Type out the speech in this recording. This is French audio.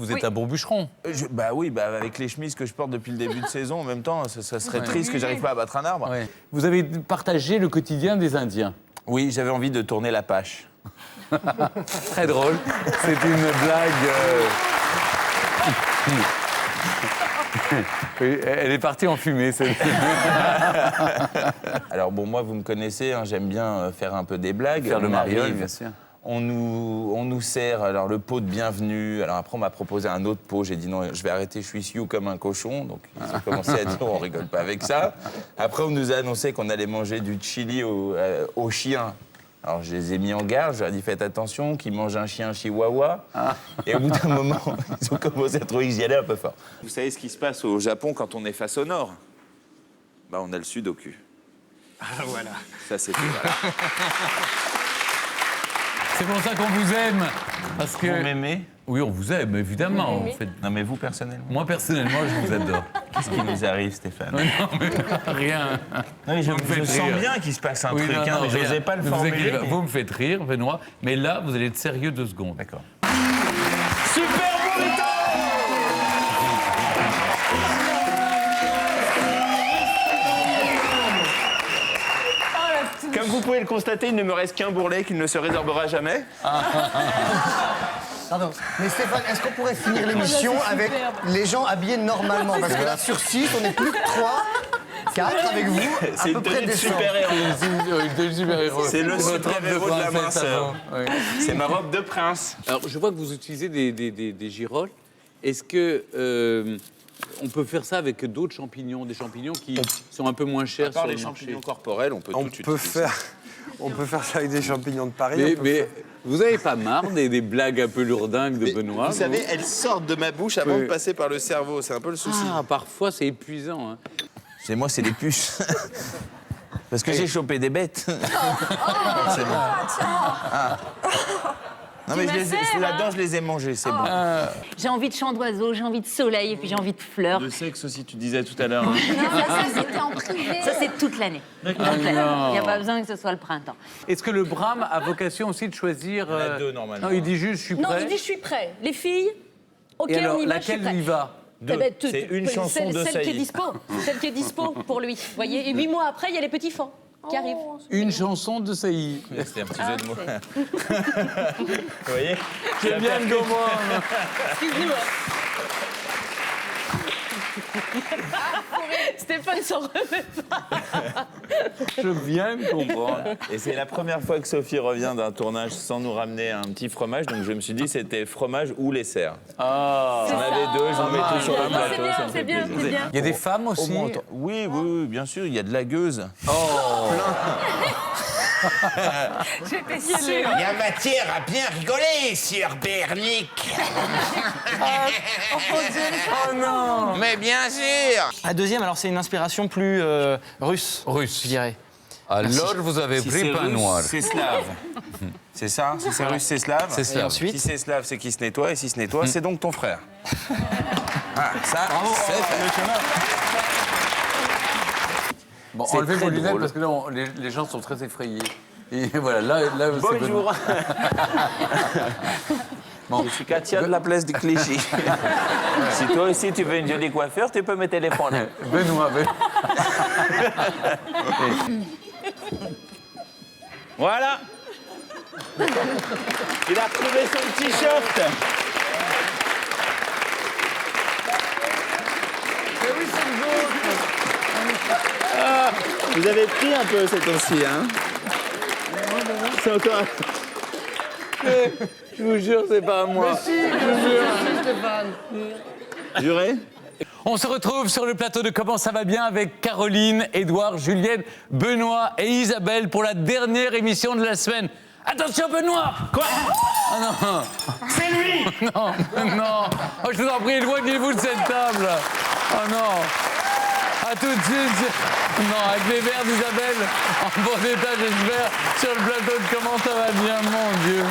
vous êtes un bon bûcheron. Bah oui, avec les chemises que je porte depuis le début de saison, en même temps, ça serait triste que j'arrive pas à battre un arbre. Ouais. Vous avez partagé le quotidien des Indiens. Oui, j'avais envie de tourner la pâche. Très drôle. C'est une blague. Oui, elle est partie en fumée. Alors bon, moi, vous me connaissez, hein, j'aime bien faire un peu des blagues. Faire le On mariole, arrive, bien sûr. On nous sert alors le pot de bienvenue. Alors après, on m'a proposé un autre pot. J'ai dit non, je vais arrêter, je suis sioux comme un cochon. Donc ils ont commencé à dire on rigole pas avec ça. Après, on nous a annoncé qu'on allait manger du chili aux chiens. Alors je les ai mis en garde, je leur ai dit faites attention, qu'ils mangent un chien chihuahua. Et au bout d'un moment, ils ont commencé à trouver qu'ils y allaient un peu fort. Vous savez ce qui se passe au Japon quand on est face au nord? Bah on a le sud au cul. Ah voilà. Ça c'est tout. Voilà. C'est pour ça qu'on vous aime. Parce que... Vous m'aimez? Oui, on vous aime, évidemment. En fait. Non mais vous personnellement? Moi, personnellement, je vous adore. Qu'est-ce qui nous arrive, Stéphane? Non, mais rien. Non, mais je Vous me faites sens rire. bien qu'il se passe un Oui, truc, non, hein, mais je rien. n'osais pas le Ne vous formuler. inquiétez pas. Vous me faites rire, Benoît. Mais là, vous allez être sérieux 2 secondes. D'accord. Super Burrito. Comme vous pouvez le constater, il ne me reste qu'un bourrelet qui ne se résorbera jamais. Pardon. Mais Stéphane, est-ce qu'on pourrait finir l'émission avec les gens habillés normalement? Parce que là, sur 6, on n'est plus que 3, 4 avec vous, à C'est peu une près tenue de décent. super-héros. super-héros. C'est le votre super-héros robe de la princesse minceur. avant. Oui. C'est ma robe de prince. Alors, je vois que vous utilisez des girolles. Est-ce que on peut faire ça avec d'autres champignons, des champignons qui sont un peu moins chers À part sur les le marché? champignons corporels, on peut On tout peut utiliser. faire ça avec des champignons de Paris. Mais vous n'avez pas marre des blagues un peu lourdingues de Mais Benoît? vous savez, elles sortent de ma bouche avant Oui. de passer par le cerveau. C'est un peu le souci. Ah, parfois, c'est épuisant. Hein. Chez moi, c'est les puces. Parce que j'ai chopé des bêtes. C'est bon. Ah. Non, mais là-dedans, je les ai mangées, c'est bon. J'ai envie de chant d'oiseau, j'ai envie de soleil et puis j'ai envie de fleurs. Le sexe aussi, tu disais tout à l'heure. hein. Ça, c'était en privé. Ça, c'est toute l'année. Toute l'année. non. Il n'y a pas besoin que ce soit le printemps. Est-ce que le Brahme a vocation aussi de choisir... Il y en a 2, normalement. Non, il dit juste, je suis Non, prêt. il dit je suis prêt. Les filles, ok, Et alors, on y va, je suis laquelle prêt. y va? Eh ben, C'est une chanson celle, de celle qui est Saïd. dispo. Celle qui est dispo pour lui. Vous voyez, et 8 mois après, il y a les petits fans qui arrivent. Une chanson de Saïd. C'était un petit jeu de mots. Vous voyez? J'aime bien le comprendre. Excuse-nous. Stéphane s'en remet pas. Je viens de comprendre. Et c'est la première fois que Sophie revient d'un tournage sans nous ramener un petit fromage. Donc je me suis dit c'était fromage ou les serres. Ah. J'en avais 2, je vous mets tout sur le plateau. C'est bien, ça me c'est fait bien, plaisir. c'est bien. Il y a des femmes Au aussi. moins, oui, bien sûr, il y a de la gueuse. J'étais sûre. Il y a matière à bien rigoler sur Bernic. Oh non. Mais bien sûr. La deuxième, alors c'est une inspiration plus russe, Russe. je dirais. Alors, vous avez Si pris c'est pain russe, noir. c'est slave. C'est ça? Si c'est russe, c'est slave. C'est slave. Et ensuite Si c'est slave, c'est qui se nettoie. Et si se nettoie, c'est donc ton frère. Ah, ça, c'est fait. Bon, C'est enlevez très vos lunettes drôle. parce que là, les gens sont très effrayés. Et voilà, là c'est Bonjour. Bon. Je suis Katia de la place de Clichy. Si toi aussi tu veux une jolie coiffure, tu peux me téléphoner. Benoît. Voilà. Il a retrouvé son t-shirt. Ah, vous avez pris un peu cette temps-ci, hein? C'est encore... Je vous jure, c'est pas à moi. Juré? On se retrouve sur le plateau de Comment ça va bien avec Caroline, Édouard, Julienne, Benoît et Isabelle pour la dernière émission de la semaine. Attention Benoît! Quoi? Oh non! C'est lui! Non, non! Oh, je vous en prie, éloignez-vous de cette table! Oh non! À tout de suite! Non, avec les verres d'Isabelle en bon état, j'espère, sur le plateau de Comment ça va bien, mon Dieu!